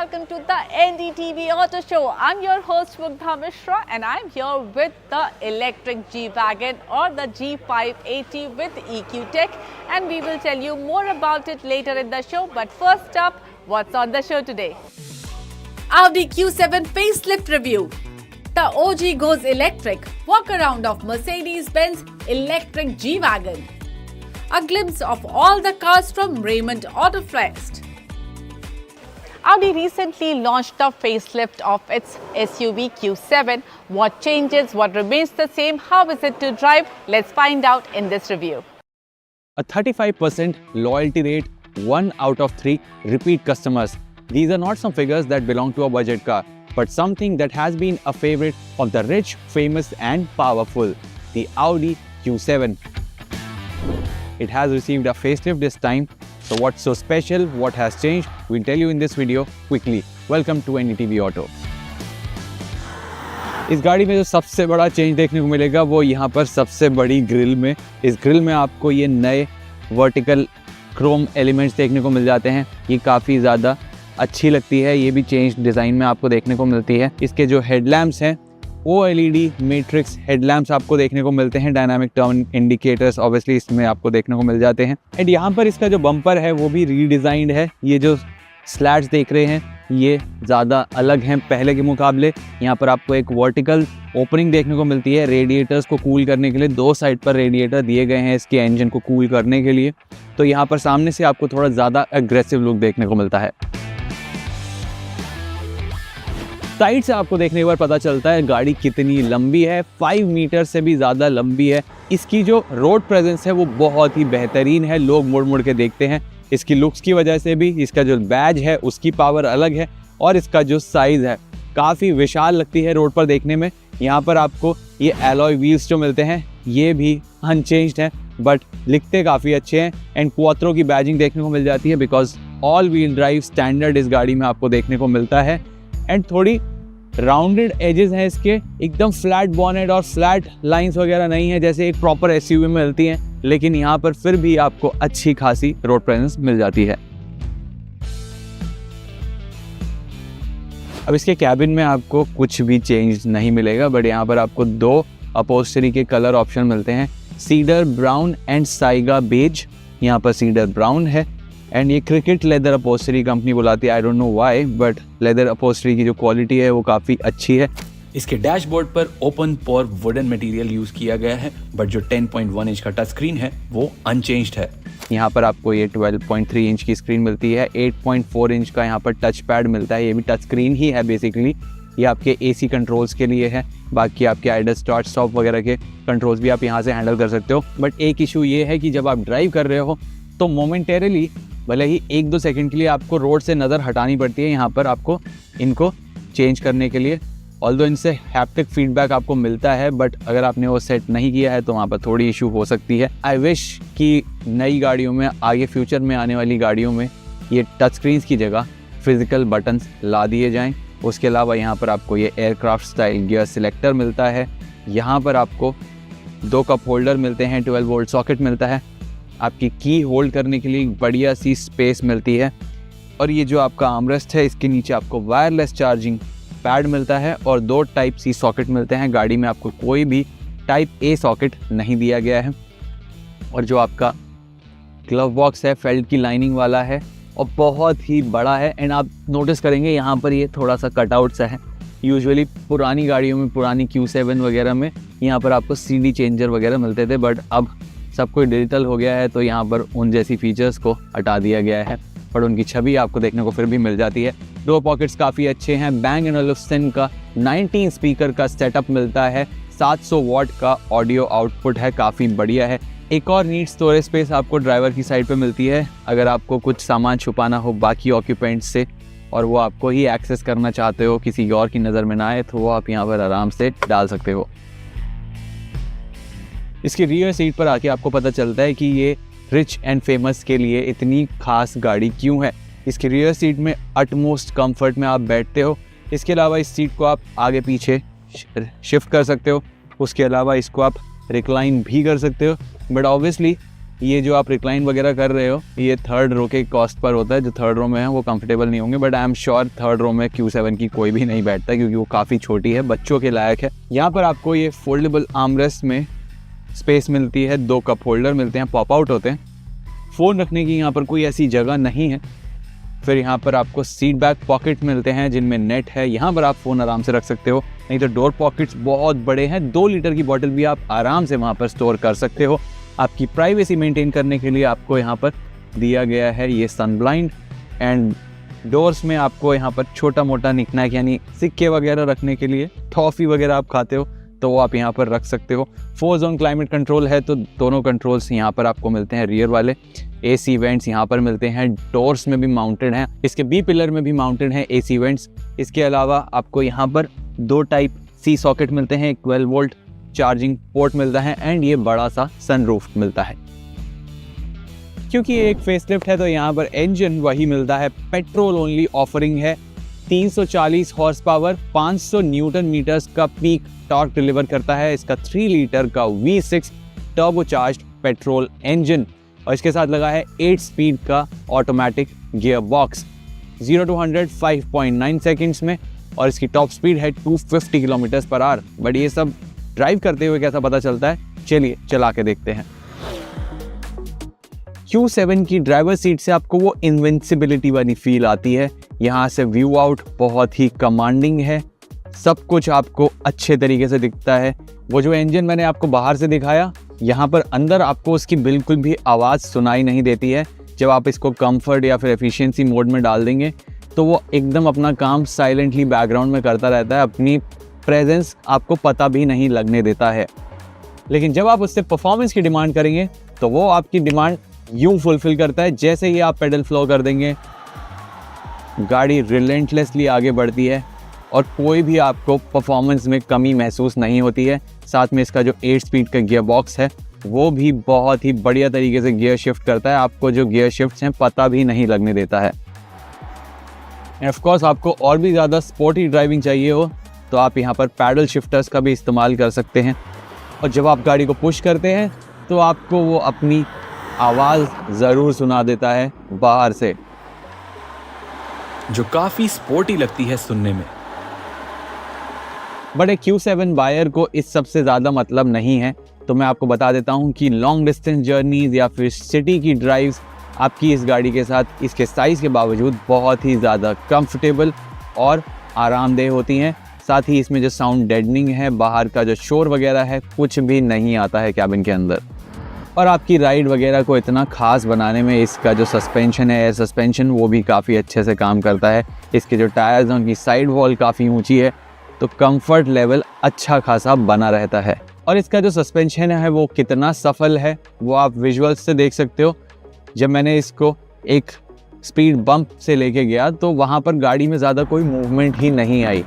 welcome to the NDTV Auto Show. I'm your host Mugdha Mishra and I'm here with the electric G-Wagon or the G580 with EQ Tech, and we will tell you more about it later in the show. But first up, what's on the show today? Audi Q7 facelift review. The OG goes electric. Walk around of Mercedes-Benz electric G-Wagon. A glimpse of all the cars from Raymond Autofest. Audi recently launched the facelift of its SUV Q7. What changes? What remains the same? How is it to drive? Let's find out in this review. A 35% loyalty rate, 1 out of 3 repeat customers. These are not some figures that belong to a budget car, but something that has been a favorite of the rich, famous and powerful, the Audi Q7. It has received a facelift this time. So what's so special? What has changed? We'll tell you in this video quickly. Welcome to NDTV Auto. इस गाड़ी में जो सबसे बड़ा change देखने को मिलेगा वो यहाँ पर सबसे बड़ी ग्रिल में। इस ग्रिल में आपको ये नए वर्टिकल क्रोम एलिमेंट्स देखने को मिल जाते हैं। ये काफ़ी ज़्यादा अच्छी लगती है। ये भी चेंज डिज़ाइन में आपको देखने को मिलती है। इसके जो हेडलैम्प्स हैं OLED मैट्रिक्स हेडलैम्प्स आपको देखने को मिलते हैं। डायनामिक टर्न इंडिकेटर्स ऑब्वियसली इसमें आपको देखने को मिल जाते हैं। एंड यहाँ पर इसका जो बम्पर है वो भी रीडिज़ाइंड है। ये जो स्लैट्स देख रहे हैं ये ज़्यादा अलग हैं पहले के मुकाबले। यहाँ पर आपको एक वर्टिकल ओपनिंग देखने को मिलती है रेडिएटर्स को कूल करने के लिए। 2 साइड पर रेडिएटर दिए गए हैं इसके इंजन को कूल करने के लिए। तो यहाँ पर सामने से आपको थोड़ा ज़्यादा एग्रेसिव लुक देखने को मिलता है। साइड से आपको देखने के बाद पता चलता है गाड़ी कितनी लंबी है। 5 मीटर से भी ज़्यादा लंबी है। इसकी जो रोड प्रेजेंस है वो बहुत ही बेहतरीन है। लोग मुड़ मुड़ के देखते हैं। इसकी लुक्स की वजह से भी इसका जो बैज है उसकी पावर अलग है और इसका जो साइज़ है काफ़ी विशाल लगती है रोड पर देखने में। यहाँ पर आपको ये एलॉय व्हील्स जो मिलते हैं ये भी अनचेंज्ड हैं बट लिखते काफ़ी अच्छे हैं। एंड क्वात्रो की बैजिंग देखने को मिल जाती है because all wheel drive standard इस गाड़ी में आपको देखने को मिलता है। एंड थोड़ी राउंडेड एजेस हैं इसके, एकदम फ्लैट बॉनेट और फ्लैट लाइंस वगैरह नहीं है जैसे एक प्रॉपर SUV में मिलती हैं, लेकिन यहाँ पर फिर भी आपको अच्छी खासी रोड प्रेजेंस मिल जाती है। अब इसके कैबिन में आपको कुछ भी चेंज नहीं मिलेगा बट यहाँ पर आपको 2 अपहोल्स्टरी के कलर ऑप्शन मिलते हैं, cedar brown and Saiga beige. यहाँ पर सीडर ब्राउन है एंड ये क्रिकेट लेदर अपहोल्स्टरी कंपनी बुलाती है। I don't know why but leather upholstery की जो क्वालिटी है वो काफ़ी अच्छी है। इसके डैशबोर्ड पर ओपन पोर वुडन मटेरियल यूज किया गया है बट जो 10.1 इंच का टच स्क्रीन है वो अनचेंज्ड है। यहाँ पर आपको ये 12.3 इंच की स्क्रीन मिलती है। 8.4 इंच का यहाँ पर टच पैड मिलता है। ये भी टच स्क्रीन ही है बेसिकली। ये आपके AC कंट्रोल्स के लिए है। बाकी आपके आइडल स्टार्ट स्टॉप वगैरह के कंट्रोल्स भी आप यहाँ से हैंडल कर सकते हो। बट एक इशू ये है कि जब आप ड्राइव कर रहे हो तो मोमेंटेरली भले ही 1-2 सेकंड के लिए आपको रोड से नज़र हटानी पड़ती है यहाँ पर आपको इनको चेंज करने के लिए। ऑल्दो इनसे हैप्टिक फीडबैक आपको मिलता है बट अगर आपने वो सेट नहीं किया है तो वहाँ पर थोड़ी इशू हो सकती है। आई विश कि नई गाड़ियों में आगे फ्यूचर में आने वाली गाड़ियों में ये टच स्क्रीन्स की जगह फिजिकल बटन्स ला दिए जाएँ। उसके अलावा यहाँ पर आपको ये एयरक्राफ्ट स्टाइल गियर सिलेक्टर मिलता है। यहाँ पर आपको 2 कप होल्डर मिलते हैं, 12 वोल्ट सॉकेट मिलता है। आपकी की होल्ड करने के लिए बढ़िया सी स्पेस मिलती है और ये जो आपका आर्मरेस्ट है इसके नीचे आपको वायरलेस चार्जिंग पैड मिलता है और 2 टाइप C सॉकेट मिलते हैं। गाड़ी में आपको कोई भी टाइप A सॉकेट नहीं दिया गया है। और जो आपका ग्लव बॉक्स है फेल्ट की लाइनिंग वाला है और बहुत ही बड़ा है। एंड आप नोटिस करेंगे यहाँ पर ये थोड़ा सा कटआउट सा है। यूजुअली पुरानी गाड़ियों में, पुरानी Q7 वगैरह में यहाँ पर आपको CD चेंजर वगैरह मिलते थे बट अब सब कुछ डिजिटल हो गया है तो यहाँ पर उन जैसी फीचर्स को हटा दिया गया है पर उनकी छवि आपको देखने को फिर भी मिल जाती है। डोर पॉकेट्स काफ़ी अच्छे हैं। Bang & Olufsen का 19 स्पीकर का सेटअप मिलता है। 700 वॉट का ऑडियो आउटपुट है, काफ़ी बढ़िया है। एक और नीट स्टोरेज स्पेस आपको ड्राइवर की साइड पे मिलती है अगर आपको कुछ सामान छुपाना हो बाकी ऑक्यूपेंट्स से और वो आपको ही एक्सेस करना चाहते हो, किसी और की नज़र में ना आए, तो वो आप यहाँ पर आराम से डाल सकते हो। इसकी रियर सीट पर आके आपको पता चलता है कि ये रिच एंड फेमस के लिए इतनी खास गाड़ी क्यों है। इसकी रियर सीट में अटमोस्ट कंफर्ट में आप बैठते हो। इसके अलावा इस सीट को आप आगे पीछे शिफ्ट कर सकते हो। उसके अलावा इसको आप रिक्लाइन भी कर सकते हो बट ऑब्वियसली ये जो आप रिक्लाइन वगैरह कर रहे हो ये थर्ड रो के कॉस्ट पर होता है। जो थर्ड रो में है वो कंफर्टेबल नहीं होंगे, but I am sure third row में Q7 की कोई भी नहीं बैठता क्योंकि वो काफ़ी छोटी है, बच्चों के लायक है। यहाँ पर आपको ये फोल्डेबल आर्मरेस्ट में स्पेस मिलती है, 2 कप होल्डर मिलते हैं, पॉप आउट होते हैं। फ़ोन रखने की यहाँ पर कोई ऐसी जगह नहीं है। फिर यहाँ पर आपको सीट बैक पॉकेट मिलते हैं जिनमें नेट है, यहाँ पर आप फ़ोन आराम से रख सकते हो। नहीं तो डोर पॉकेट्स बहुत बड़े हैं, 2 लीटर की बॉटल भी आप आराम से वहाँ पर स्टोर कर सकते हो। आपकी प्राइवेसी मेंटेन करने के लिए आपको यहाँ पर दिया गया है ये सन ब्लाइंड, एंड डोर्स में आपको यहाँ पर छोटा मोटा निकनैक यानी सिक्के वगैरह रखने के लिए, टॉफ़ी वगैरह आप खाते हो तो वो आप यहाँ पर रख सकते हो। 4 जोन क्लाइमेट कंट्रोल है तो दोनों कंट्रोल्स यहाँ पर आपको मिलते हैं, रियर वाले। AC वेंट्स यहाँ पर मिलते हैं, डोर्स में भी माउंटेड हैं, इसके B पिलर में भी माउंटेड हैं AC वेंट्स। इसके अलावा आपको यहाँ पर 2 टाइप C सॉकेट मिलते हैं, एक 12 वोल्ट चार्जिंग पोर्ट मिलता है, एंड ये बड़ा सा सनरूफ मिलता है। क्योंकि ये एक फेसलिफ्ट है तो यहाँ पर इंजन वही मिलता है, पेट्रोल ओनली ऑफरिंग है। 340 हॉर्स पावर, 500 न्यूटन मीटर्स का पीक टॉर्क डिलीवर करता है इसका 3 लीटर का V6 टर्बोचार्ज्ड पेट्रोल इंजन, और इसके साथ लगा है 8 स्पीड का automatic gear box, 0 to 100 5.9 seconds में, और इसकी टॉप स्पीड है 250 किलोमीटर पर आवर। बट ये सब ड्राइव करते हुए कैसा पता चलता है, चलिए चला के देखते हैं। Q7 की ड्राइवर सीट से आपको वो इनविंसिबिलिटी वाली फील आती है। यहाँ से व्यू आउट बहुत ही कमांडिंग है, सब कुछ आपको अच्छे तरीके से दिखता है। वो जो इंजन मैंने आपको बाहर से दिखाया, यहाँ पर अंदर आपको उसकी बिल्कुल भी आवाज़ सुनाई नहीं देती है। जब आप इसको कंफर्ट या फिर एफिशिएंसी मोड में डाल देंगे तो वो एकदम अपना काम साइलेंटली बैकग्राउंड में करता रहता है, अपनी प्रेजेंस आपको पता भी नहीं लगने देता है। लेकिन जब आप उससे परफॉर्मेंस की डिमांड करेंगे तो वो आपकी डिमांड यूं फुलफिल करता है, जैसे ही आप पेडल फ्लो कर देंगे गाड़ी रिलेंटलेसली आगे बढ़ती है और कोई भी आपको परफॉर्मेंस में कमी महसूस नहीं होती है। साथ में इसका जो 8 स्पीड का गियर बॉक्स है वो भी बहुत ही बढ़िया तरीके से गियर शिफ्ट करता है, आपको जो गियर शिफ्ट्स हैं पता भी नहीं लगने देता है। ऑफ कोर्स आपको और भी ज़्यादा स्पोर्टी ड्राइविंग चाहिए हो तो आप यहाँ पर पैडल शिफ्टर्स का भी इस्तेमाल कर सकते हैं, और जब आप गाड़ी को पुश करते हैं तो आपको वो अपनी आवाज़ ज़रूर सुना देता है बाहर से, जो काफी स्पोर्टी लगती है सुनने में। बट एक Q7 बायर को इस सब से ज़्यादा मतलब नहीं है, तो मैं आपको बता देता हूँ कि लॉन्ग डिस्टेंस जर्नीज या फिर सिटी की ड्राइव्स आपकी इस गाड़ी के साथ इसके साइज़ के बावजूद बहुत ही ज़्यादा कंफर्टेबल और आरामदेह होती हैं। साथ ही इसमें जो साउंड डेडनिंग है, बाहर का जो शोर वगैरह है, कुछ भी नहीं आता है कैबिन के अंदर। और आपकी राइड वगैरह को इतना ख़ास बनाने में इसका जो सस्पेंशन है, एयर सस्पेंशन, वो भी काफ़ी अच्छे से काम करता है। इसके जो टायर्स हैं उनकी साइड वॉल काफ़ी ऊंची है तो कंफर्ट लेवल अच्छा खासा बना रहता है। और इसका जो सस्पेंशन है वो कितना सफल है वो आप विजुअल्स से देख सकते हो। जब मैंने इसको एक स्पीड बम्प से लेके गया तो वहाँ पर गाड़ी में ज़्यादा कोई मूवमेंट ही नहीं आई।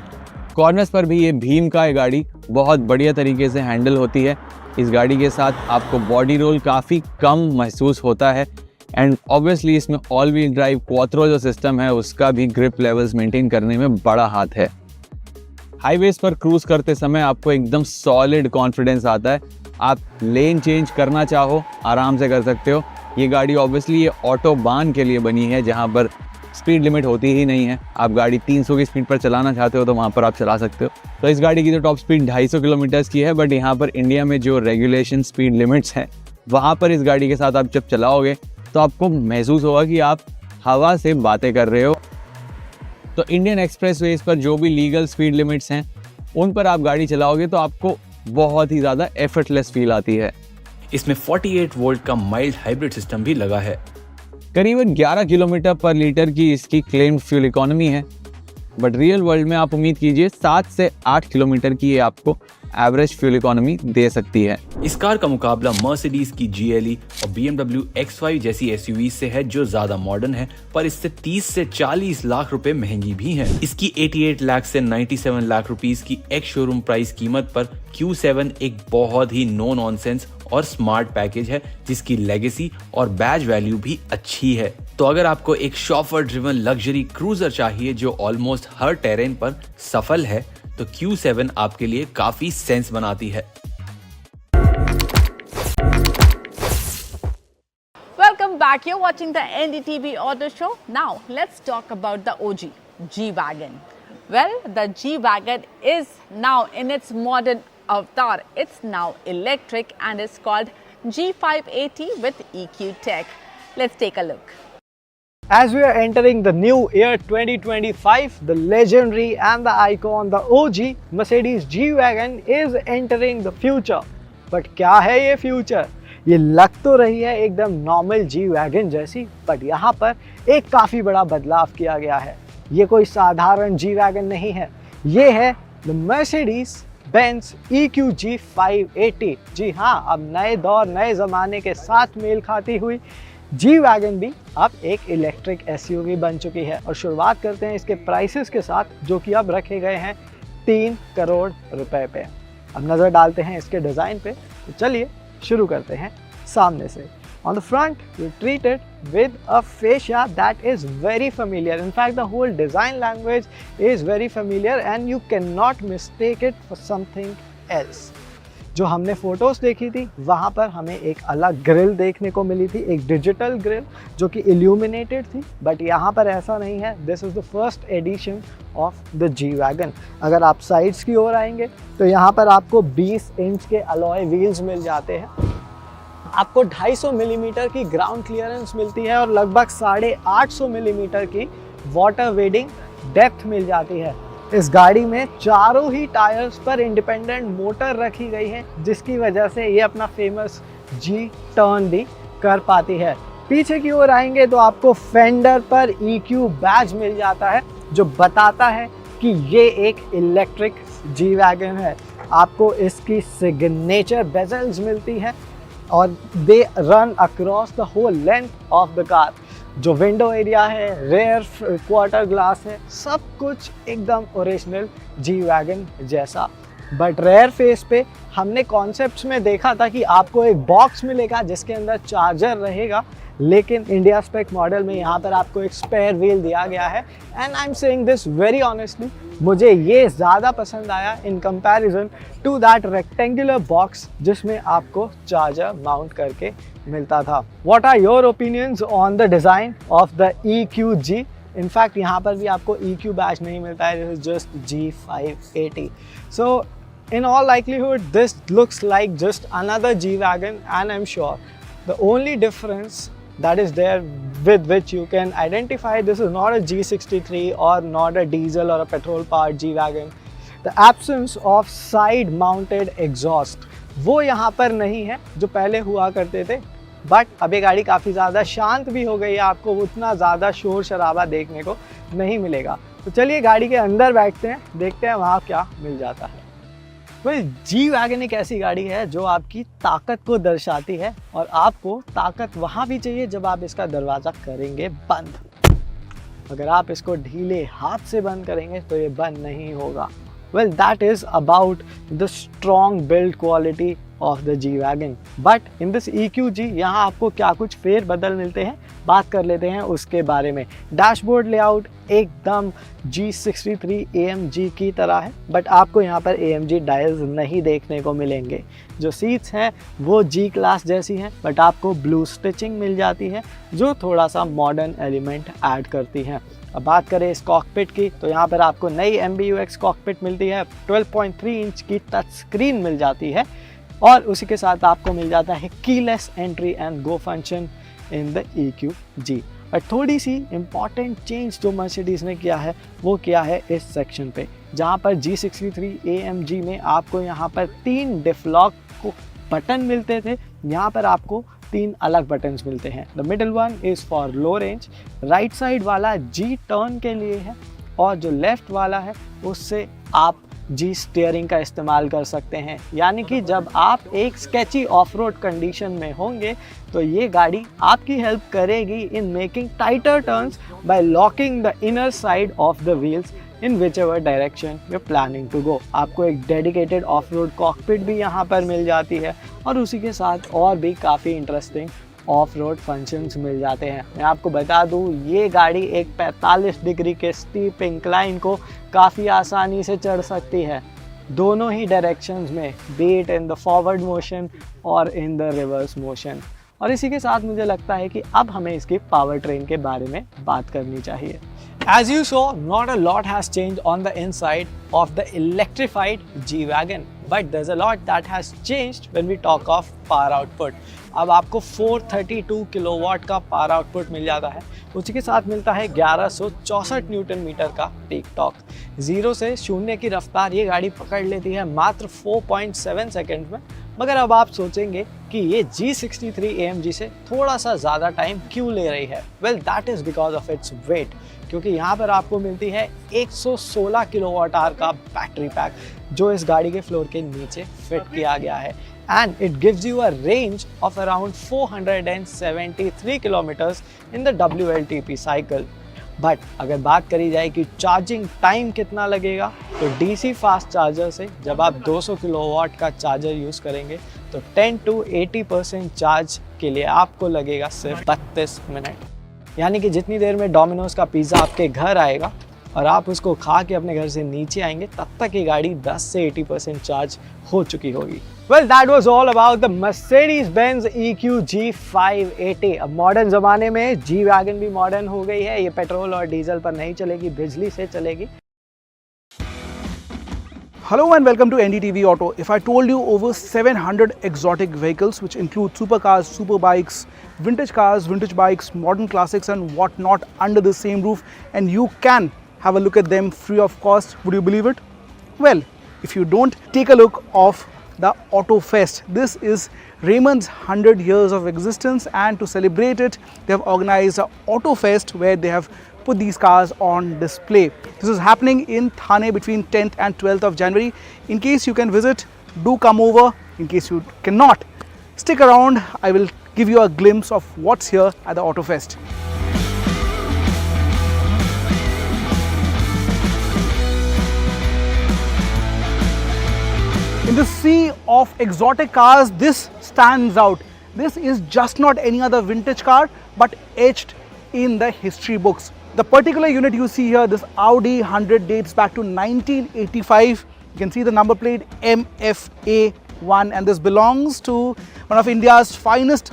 कॉर्नर्स पर भी ये भीम का है, गाड़ी बहुत बढ़िया तरीके से हैंडल होती है। इस गाड़ी के साथ आपको बॉडी रोल काफ़ी कम महसूस होता है, एंड ऑब्वियसली इसमें ऑल व्हील ड्राइव क्वात्रो जो सिस्टम है उसका भी ग्रिप लेवल्स मेंटेन करने में बड़ा हाथ है। हाईवेज पर क्रूज करते समय आपको एकदम सॉलिड कॉन्फिडेंस आता है। आप लेन चेंज करना चाहो आराम से कर सकते हो। ये गाड़ी ऑब्वियसली ये ऑटोबान के लिए बनी है जहाँ पर स्पीड लिमिट होती ही नहीं है। आप गाड़ी 300 की स्पीड पर चलाना चाहते हो तो वहाँ पर आप चला सकते हो। तो इस गाड़ी की तो टॉप स्पीड 250 किलोमीटर की है, बट यहाँ पर इंडिया में जो रेगुलेशन स्पीड लिमिट्स हैं वहाँ पर इस गाड़ी के साथ आप जब चलाओगे तो आपको महसूस होगा कि आप हवा से बातें कर रहे हो। तो इंडियन एक्सप्रेसवेज पर जो भी लीगल स्पीड लिमिट्स हैं उन पर आप गाड़ी चलाओगे तो आपको बहुत ही ज़्यादा एफर्टलेस फील आती है। इसमें 48 वोल्ट का माइल्ड हाइब्रिड सिस्टम भी लगा है। करीबन 11 किलोमीटर पर लीटर की इसकी क्लेम्ड फ्यूल इकोनॉमी है, बट रियल वर्ल्ड में आप उम्मीद कीजिए 7 से 8 किलोमीटर की ये आपको एवरेज फ्यूल इकोनॉमी दे सकती है। इस कार का मुकाबला मर्सिडीज की GLE और BMW X5 जैसी SUV से है जो ज्यादा मॉडर्न है, पर इससे 30 से 40 लाख रुपए महंगी भी है। इसकी 88 लाख से 97 लाख रुपीस की एक्स शोरूम प्राइस कीमत पर Q7 एक बहुत ही नो नॉनसेंस और स्मार्ट पैकेज है जिसकी लेगेसी और बैज वैल्यू भी अच्छी है। तो अगर आपको एक शॉफर ड्रिवन लग्जरी क्रूजर चाहिए जो ऑलमोस्ट हर टेरेन पर सफल है तो Q7 आपके लिए काफी सेंस बनाती है। back. You're watching the NDTV Auto Show. Now, let's talk about the OG, G-Wagon. Well, the G-Wagon is now in its modern avatar. It's now electric and is called G580 with EQ Tech. Let's take a look. As we are entering the new year 2025, the legendary and the icon, the OG Mercedes G-Wagon is entering the future. But क्या है ये future? ये लग तो रही है एकदम normal G-Wagon जैसी, बट यहाँ पर एक काफ़ी बड़ा बदलाव किया गया है। ये कोई साधारण G-Wagon नहीं है, ये है the Mercedes Benz EQG 580। जी हाँ, अब नए दौर नए ज़माने के साथ मेल खाती हुई G-Wagon भी अब एक इलेक्ट्रिक SUV बन चुकी है। और शुरुआत करते हैं इसके प्राइसेस के साथ, जो कि अब रखे गए हैं 3 करोड़ रुपए पे। अब नज़र डालते हैं इसके डिज़ाइन पे, तो चलिए शुरू करते हैं सामने से। On the front, you're treated with a fascia that is very familiar. In fact, the whole design language is very familiar and you cannot mistake it for something else. जो हमने फोटोज़ देखी थी वहाँ पर हमें एक अलग ग्रिल देखने को मिली थी, एक डिजिटल ग्रिल जो कि इल्यूमिनेटेड थी, बट यहाँ पर ऐसा नहीं है। This is the first edition of the G-Wagon। अगर आप साइड्स की ओर आएंगे तो यहाँ पर आपको 20 इंच के अलॉय व्हील्स मिल जाते हैं, आपको 250 मिलीमीटर की ग्राउंड क्लियरेंस मिलती है और लगभग 850 मिलीमीटर की वाटर वेडिंग डेप्थ मिल जाती है। इस गाड़ी में चारों ही टायर्स पर इंडिपेंडेंट मोटर रखी गई है, जिसकी वजह से ये अपना फेमस जी टर्न भी कर पाती है। पीछे की ओर आएंगे तो आपको फेंडर पर EQ बैज मिल जाता है, जो बताता है कि ये एक इलेक्ट्रिक G-Wagon है। आपको इसकी सिग्नेचर बेजल्स मिलती हैं और they run across the whole length of the car. जो विंडो एरिया है, रेयर क्वार्टर ग्लास है, सब कुछ एकदम ओरिजिनल G-Wagon जैसा। बट रेयर फेस पे हमने कॉन्सेप्ट्स में देखा था कि आपको एक बॉक्स मिलेगा जिसके अंदर चार्जर रहेगा, लेकिन इंडिया स्पेक मॉडल में यहाँ पर आपको एक स्पेयर व्हील दिया गया है। And I am saying this very honestly, मुझे ये ज़्यादा पसंद आया in comparison to that rectangular box जिसमें आपको चार्जर माउंट करके मिलता था। What are your opinions on the design of the EQG? In fact यहाँ पर भी आपको EQ बैज नहीं मिलता है, this is just G580। So in all likelihood this looks like just another G-Wagon, and I'm sure the only difference that is there with which you can identify this is not a G63 or not a diesel or a petrol powered G-Wagon, the absence of side mounted exhaust, वो यहाँ पर नहीं है जो पहले हुआ करते थे। बट अब ये गाड़ी काफ़ी ज़्यादा शांत भी हो गई है, आपको उतना ज़्यादा शोर शराबा देखने को नहीं मिलेगा। तो चलिए गाड़ी के अंदर बैठते हैं, देखते हैं वहाँ क्या मिल जाता है। G-Wagon एक ऐसी गाड़ी है जो आपकी ताकत को दर्शाती है, और आपको ताकत वहाँ भी चाहिए जब आप इसका दरवाज़ा करेंगे बंद। अगर आप इसको ढीले हाथ से बंद करेंगे तो ये बंद नहीं होगा। Well, that is about the strong build quality of the G-Wagon. But in this EQG यहाँ आपको क्या कुछ फेर बदल मिलते हैं, बात कर लेते हैं उसके बारे में। डैशबोर्ड लेआउट एकदम G63 AMG की तरह है, बट आपको यहाँ पर AMG डायल्स नहीं देखने को मिलेंगे। जो सीट्स हैं वो G क्लास जैसी हैं, बट आपको ब्लू स्टिचिंग मिल जाती है जो थोड़ा सा मॉडर्न एलिमेंट ऐड करती हैं। अब बात करें इस कॉकपिट की, तो यहाँ पर आपको नई MBUX कॉकपिट मिलती है, 12.3 इंच की टच स्क्रीन मिल जाती है, और उसी के साथ आपको मिल जाता है keyless entry and go function in the EQG। और थोड़ी सी इम्पॉर्टेंट चेंज जो मर्सिडीज़ ने किया है वो किया है इस सेक्शन पे, जहाँ पर G63 AMG में आपको यहाँ पर 3 डिफलॉक को बटन मिलते थे, यहाँ पर आपको 3 अलग बटन्स मिलते हैं। The middle one is for low range, right side वाला G टर्न के लिए है, और जो लेफ़्ट वाला है उससे आप G स्टीयरिंग का इस्तेमाल कर सकते हैं। यानी कि जब आप एक स्केची ऑफ रोड कंडीशन में होंगे तो ये गाड़ी आपकी हेल्प करेगी in making tighter turns by locking the inner side of the wheels in whichever direction you are planning to go. आपको एक डेडिकेटेड ऑफ रोड कॉकपिट भी यहाँ पर मिल जाती है, और उसी के साथ और भी काफ़ी इंटरेस्टिंग ऑफ रोड फंक्शंस मिल जाते हैं। मैं आपको बता दूँ ये गाड़ी एक 45 डिग्री के स्टीप इंक्लाइन को काफ़ी आसानी से चढ़ सकती है, दोनों ही डायरेक्शंस में, B it in the forward motion और इन द रिवर्स मोशन। और इसी के साथ मुझे लगता है कि अब हमें इसकी पावर ट्रेन के बारे में बात करनी चाहिए। As you saw, not a lot has changed on the inside of the electrified G-Wagon, but there's a lot that has changed when we talk of power output. अब आपको 432 किलोवाट का power output मिल जाता है, उसी के साथ मिलता है 1164 न्यूटन मीटर का पीक टॉर्क। 0 से 0 की रफ्तार ये गाड़ी पकड़ लेती है मात्र 4.7 सेकेंड में। मगर अब आप सोचेंगे कि ये G63 AMG से थोड़ा सा ज़्यादा टाइम क्यों ले रही है? Well, that is because of its weight, क्योंकि यहाँ पर आपको मिलती है 116 किलोवाट आवर का बैटरी पैक जो इस गाड़ी के फ्लोर के नीचे फिट किया गया है, and it gives you a range of around 473 kilometers in the WLTP cycle. But अगर बात करी जाए कि चार्जिंग टाइम कितना लगेगा, तो DC फास्ट चार्जर से जब आप 200 किलोवाट का चार्जर यूज़ करेंगे तो 10 to 80% चार्ज के लिए आपको लगेगा सिर्फ 32 मिनट। यानी कि जितनी देर में डोमिनोज का पिज़्ज़ा आपके घर आएगा और आप उसको खा के अपने घर से नीचे आएंगे, तब तक ये गाड़ी 10 से 80% चार्ज हो चुकी होगी। Well, that was all about the Mercedes-Benz EQ G580। अब मॉडर्न ज़माने में G-Wagon भी मॉडर्न हो गई है, ये पेट्रोल और डीजल पर नहीं चलेगी, बिजली से चलेगी। Hello and welcome to NDTV Auto. If I told you over 700 exotic vehicles which include supercars, superbikes, vintage cars, vintage bikes, modern classics and whatnot under the same roof, and you can have a look at them free of cost, would you believe it? Well, if you don't, take a look of the Auto Fest. This is Raymond's 100 years of existence, and to celebrate it, they have organized an Auto Fest where they have put these cars on display. This is happening in Thane between 10th and 12th of January. In case you can visit, do come over. In case you cannot, stick around. I will give you a glimpse of what's here at the Auto Fest. In the sea of exotic cars, this stands out. This is just not any other vintage car, but etched in the history books. The particular unit you see here, this Audi 100, dates back to 1985. You can see the number plate MFA1, and this belongs to one of India's finest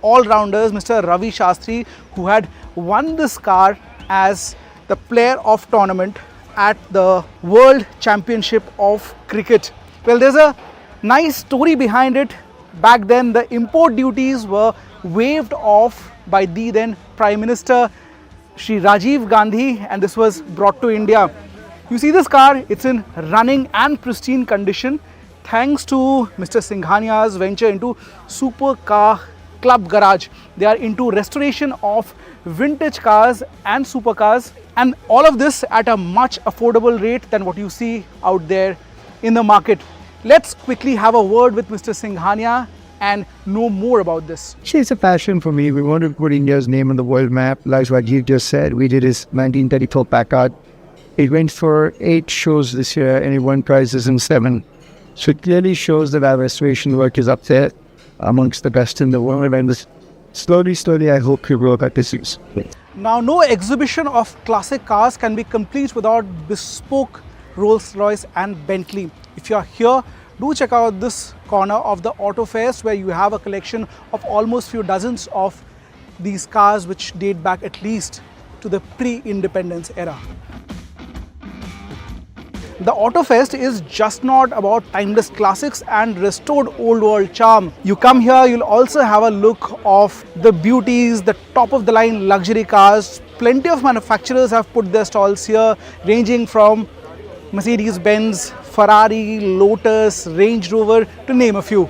all-rounders, Mr. Ravi Shastri, who had won this car as the player of tournament at the World Championship of Cricket. Well, there's a nice story behind it. Back then, the import duties were waived off by the then Prime Minister Shri Rajiv Gandhi, and this was brought to India. You see this car, it's in running and pristine condition thanks to Mr. Singhania's venture into Supercar Club Garage. They are into restoration of vintage cars and supercars, and all of this at a much affordable rate than what you see out there in the market. Let's quickly have a word with Mr. Singhania and know more about this. It's a passion for me. We wanted to put India's name on the world map. Like Rajiv just said, we did his 1934 Packard. It went for 8 shows this year and it won prizes in 7. So it clearly shows that our restoration work is up there amongst the best in the world. And slowly, I hope we grow that business. Now, no exhibition of classic cars can be complete without bespoke Rolls-Royce and Bentley. If you are here, do check out this corner of the Auto Fest where you have a collection of almost few dozens of these cars which date back at least to the pre-independence era. The Auto Fest is just not about timeless classics and restored old world charm. You come here, you'll also have a look of the beauties, the top of the line luxury cars. Plenty of manufacturers have put their stalls here, ranging from Mercedes-Benz, Ferrari, Lotus, Range Rover, to name a few.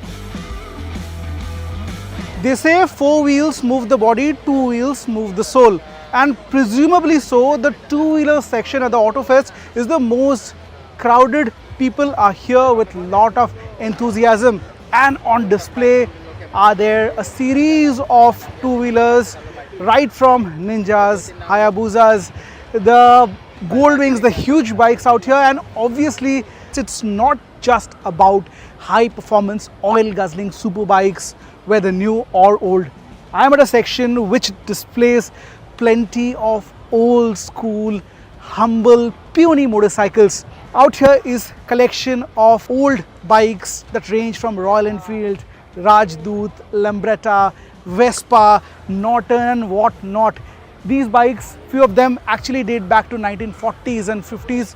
They say 4 wheels move the body, 2 wheels move the soul. And presumably so, the two-wheeler section at the Auto Fest is the most crowded. People are here with lot of enthusiasm, and on display are there a series of two-wheelers, right from Ninjas, Hayabusas, the Goldwings, the huge bikes out here. And obviously it's not just about high performance oil guzzling super bikes, whether new or old. I am at a section which displays plenty of old school, humble, puny motorcycles. Out here is collection of old bikes that range from Royal Enfield, Rajdoot, Lambretta, Vespa, Norton and what not. These bikes, few of them actually date back to 1940s and 50s.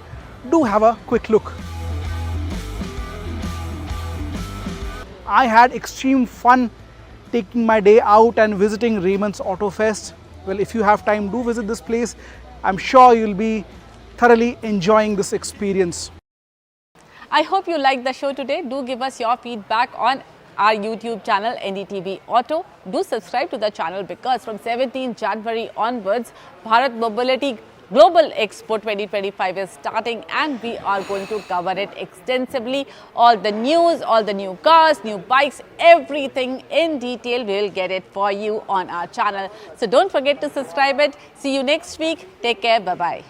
Do have a quick look. I had extreme fun taking my day out and visiting Raymond's Auto Fest. Well, if you have time, do visit this place. I'm sure you'll be thoroughly enjoying this experience. I hope you liked the show today. Do give us your feedback on our YouTube channel NDTV Auto. Do subscribe to the channel because from 17th January onwards, Bharat Mobility Global Expo 2025 is starting and we are going to cover it extensively. All the news, all the new cars, new bikes, everything in detail. We will get it for you on our channel. So don't forget to subscribe it. See you next week. Take care. Bye-bye.